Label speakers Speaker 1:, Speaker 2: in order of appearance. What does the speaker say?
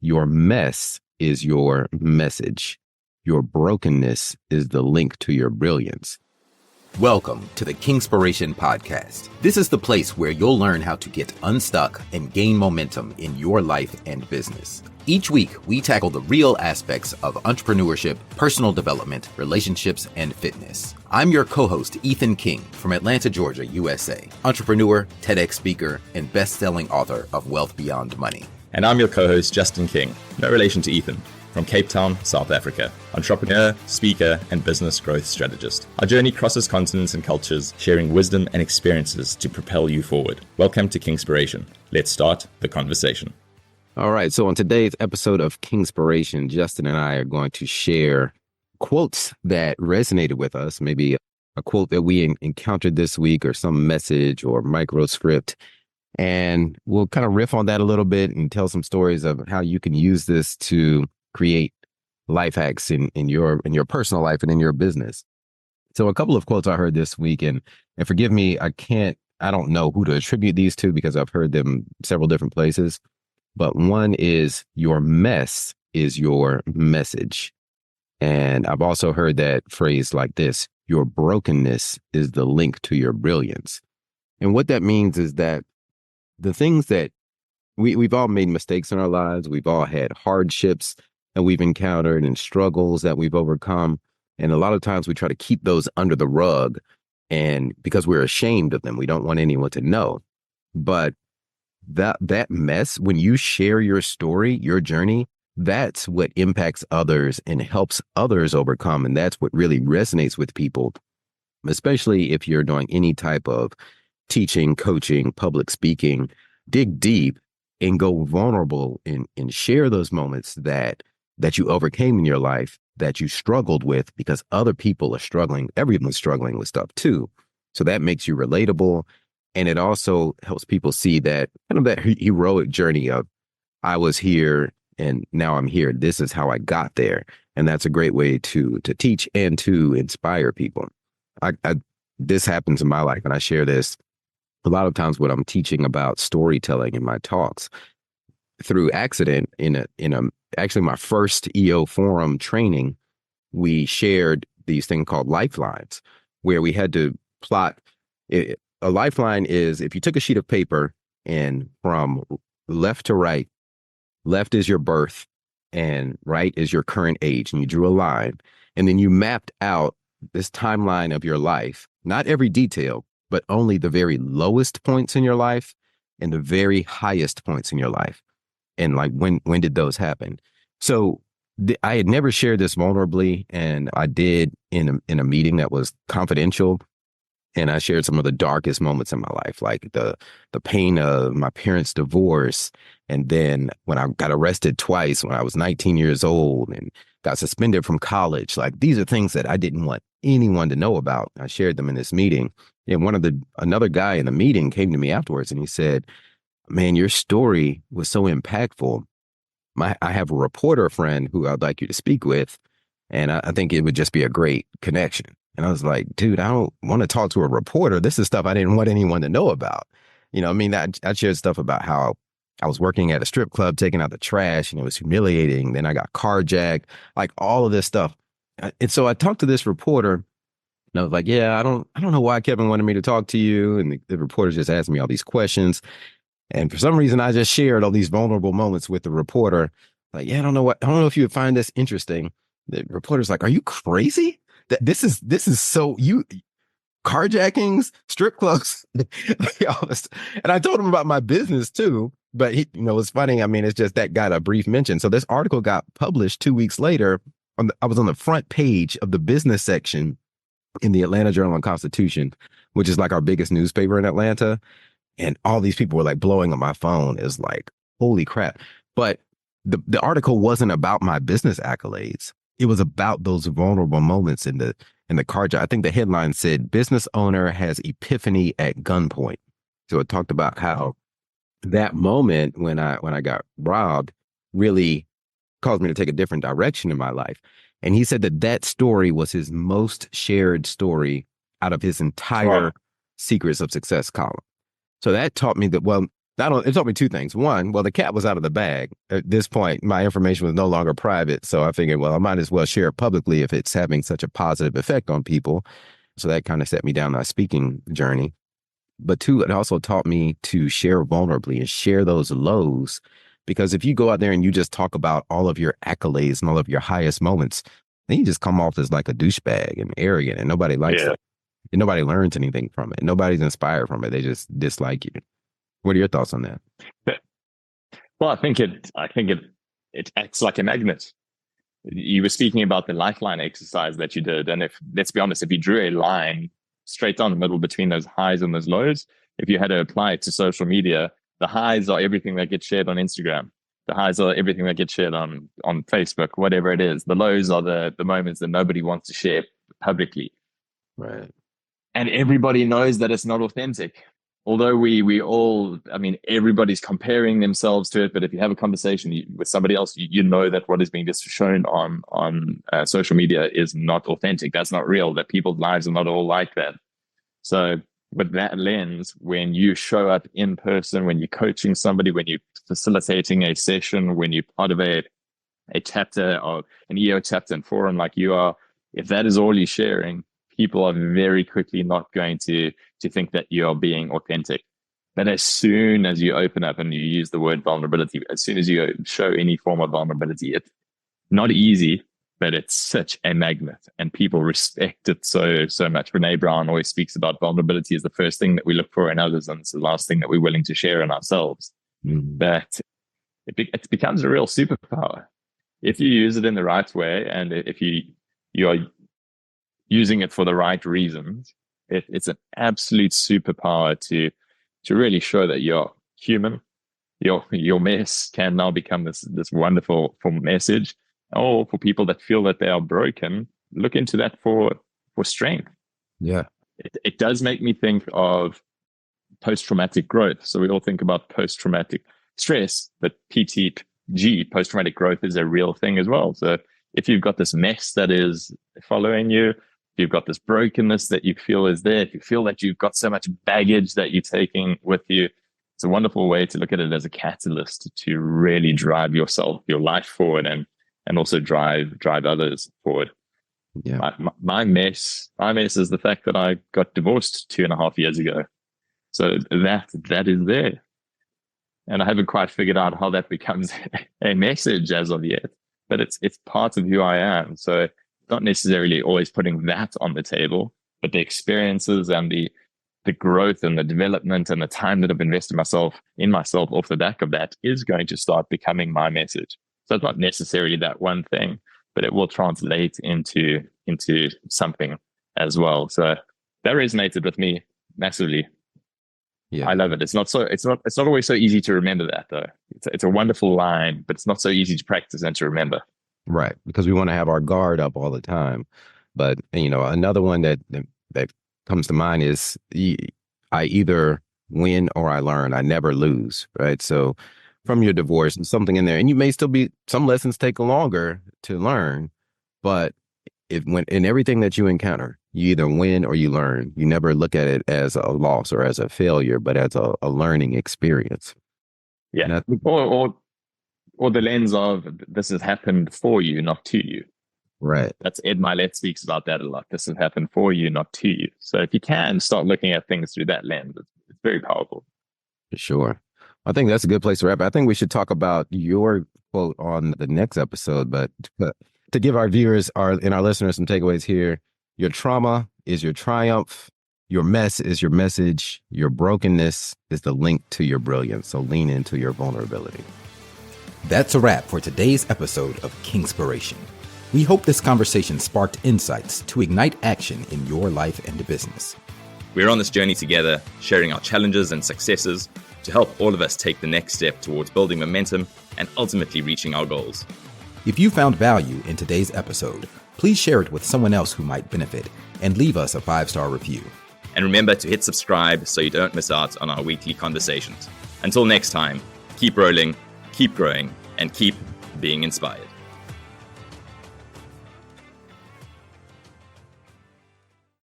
Speaker 1: Your mess is your message. Your brokenness is the link to your brilliance.
Speaker 2: Welcome to the Kingspiration podcast. This is the place where you'll learn how to get unstuck and gain momentum in your life and business. Each week, we tackle the real aspects of entrepreneurship, personal development, relationships, and fitness. I'm your co-host, Ethan King, from Atlanta, Georgia, USA, entrepreneur, TEDx speaker, and best-selling author of Wealth Beyond Money.
Speaker 3: And I'm your co-host, Justin King, no relation to Ethan, from Cape Town, South Africa, entrepreneur, speaker, and business growth strategist. Our journey crosses continents and cultures, sharing wisdom and experiences to propel you forward. Welcome to Kingspiration. Let's start the conversation.
Speaker 1: All right. So on today's episode of Kingspiration, Justin and I are going to share quotes that resonated with us, maybe a quote that we encountered this week or some message or micro script. And we'll kind of riff on that a little bit and tell some stories of how you can use this to create life hacks in your personal life and in your business. So a couple of quotes I heard this week, and forgive me, I don't know who to attribute these to because I've heard them several different places. But one is, your mess is your message. And I've also heard that phrase like this: your brokenness is the link to your brilliance. And what that means is that the things that we've all made mistakes in our lives, we've all had hardships that we've encountered and struggles that we've overcome. And a lot of times we try to keep those under the rug, and because we're ashamed of them, we don't want anyone to know. But that mess, when you share your story, your journey, that's what impacts others and helps others overcome. And that's what really resonates with people, especially if you're doing any type of teaching, coaching, public speaking. Dig deep and go vulnerable and share those moments that you overcame in your life, that you struggled with, because other people are struggling. Everyone's struggling with stuff too. So that makes you relatable. And it also helps people see that kind of that heroic journey of, I was here and now I'm here. This is how I got there. And that's a great way to teach and to inspire people. This happens in my life, and I share this a lot of times when I'm teaching about storytelling in my talks. Through accident, actually my first EO forum training, we shared these things called lifelines, where we had to plot. A lifeline is if you took a sheet of paper and from left to right, left is your birth and right is your current age, and you drew a line, and then you mapped out this timeline of your life, not every detail, but only the very lowest points in your life and the very highest points in your life. And like, when did those happen? So I had never shared this vulnerably, and I did in a meeting that was confidential. And I shared some of the darkest moments in my life, like the pain of my parents' divorce. And then when I got arrested twice when I was 19 years old and got suspended from college, like, these are things that I didn't want anyone to know about. I shared them in this meeting. And another guy in the meeting came to me afterwards and he said, "Man, your story was so impactful. I have a reporter friend who I'd like you to speak with, and I think it would just be a great connection." And I was like, dude, I don't want to talk to a reporter. This is stuff I didn't want anyone to know about. I shared stuff about how I was working at a strip club, taking out the trash, and it was humiliating. Then I got carjacked, like all of this stuff. And so I talked to this reporter, and I was like, yeah, I don't know why Kevin wanted me to talk to you. And the reporter just asked me all these questions. And for some reason, I just shared all these vulnerable moments with the reporter. Like, yeah, I don't know if you would find this interesting. The reporter's like, "Are you crazy? This is so carjackings, strip clubs," all this. And I told him about my business too. But it's funny. I mean, it's just that got a brief mention. So this article got published 2 weeks later. I was on the front page of the business section in the Atlanta Journal-Constitution, which is like our biggest newspaper in Atlanta. And all these people were like blowing up my phone. It's like, holy crap. But the article wasn't about my business accolades. It was about those vulnerable moments in the carjack. I think the headline said, "Business owner has epiphany at gunpoint." So it talked about how that moment when I got robbed really caused me to take a different direction in my life. And he said that story was his most shared story out of his entire Secrets of Success column. So that taught me that, well, It told me two things. One, well, the cat was out of the bag. At this point, my information was no longer private. So I figured, well, I might as well share it publicly if it's having such a positive effect on people. So that kind of set me down my speaking journey. But two, it also taught me to share vulnerably and share those lows. Because if you go out there and you just talk about all of your accolades and all of your highest moments, then you just come off as like a douchebag and arrogant, and nobody likes it. And nobody learns anything from it. Nobody's inspired from it. They just dislike you. What are your thoughts on that?
Speaker 4: Well, I think it acts like a magnet. You were speaking about the lifeline exercise that you did, and let's be honest, if you drew a line straight down the middle between those highs and those lows, if you had to apply it to social media, the highs are everything that gets shared on Instagram. The highs are everything that gets shared on Facebook, whatever it is. The lows are the moments that nobody wants to share publicly.
Speaker 1: Right.
Speaker 4: And everybody knows that it's not authentic. Although we all, I mean, everybody's comparing themselves to it. But if you have a conversation with somebody else, you know that what is being just shown on social media is not authentic. That's not real. That people's lives are not all like that. So with that lens, when you show up in person, when you're coaching somebody, when you're facilitating a session, when you're part of a chapter or an EO chapter and forum like you are, if that is all you're sharing, people are very quickly not going to think that you're being authentic. But as soon as you open up and you use the word vulnerability, as soon as you show any form of vulnerability, it's not easy, but it's such a magnet and people respect it so much. Brene Brown always speaks about vulnerability as the first thing that we look for in others, and it's the last thing that we're willing to share in ourselves. But it becomes a real superpower if you use it in the right way, and if you are using it for the right reasons. It's an absolute superpower to really show that you're human. Your mess can now become this wonderful message. Or for people that feel that they are broken, look into that for strength.
Speaker 1: Yeah.
Speaker 4: It does make me think of post-traumatic growth. So we all think about post-traumatic stress, but PTG, post-traumatic growth, is a real thing as well. So if you've got this mess that is following you, you've got this brokenness that you feel is there, if you feel that you've got so much baggage that you're taking with you, it's a wonderful way to look at it as a catalyst to really drive yourself, your life forward, and also drive others forward.
Speaker 1: Yeah.
Speaker 4: My mess is the fact that I got divorced 2.5 years ago. So that is there. And I haven't quite figured out how that becomes a message as of yet, but it's part of who I am. So not necessarily always putting that on the table, but the experiences and the growth and the development and the time that I've invested in myself off the back of that is going to start becoming my message. So it's not necessarily that one thing, but it will translate into something as well. So that resonated with me massively.
Speaker 1: Yeah.
Speaker 4: I love it. It's not always so easy to remember that though. It's a wonderful line, but it's not so easy to practice and to remember.
Speaker 1: Right. Because we want to have our guard up all the time. But, another one that comes to mind is I either win or I learn. I never lose. Right. So from your divorce and something in there, and you may still be, some lessons take longer to learn, but in everything that you encounter, you either win or you learn. You never look at it as a loss or as a failure, but as a learning experience.
Speaker 4: Yeah. Or the lens of this has happened for you, not to you.
Speaker 1: Right.
Speaker 4: That's Ed Milet speaks about that a lot. This has happened for you, not to you. So if you can start looking at things through that lens, it's very powerful.
Speaker 1: For sure. I think that's a good place to wrap. I think we should talk about your quote on the next episode, but to give our viewers and our listeners some takeaways here, your trauma is your triumph. Your mess is your message. Your brokenness is the link to your brilliance. So lean into your vulnerability.
Speaker 2: That's a wrap for today's episode of Kingspiration. We hope this conversation sparked insights to ignite action in your life and business.
Speaker 3: We're on this journey together, sharing our challenges and successes to help all of us take the next step towards building momentum and ultimately reaching our goals.
Speaker 2: If you found value in today's episode, please share it with someone else who might benefit and leave us a 5-star review.
Speaker 3: And remember to hit subscribe so you don't miss out on our weekly conversations. Until next time, keep rolling, keep growing, and keep being inspired.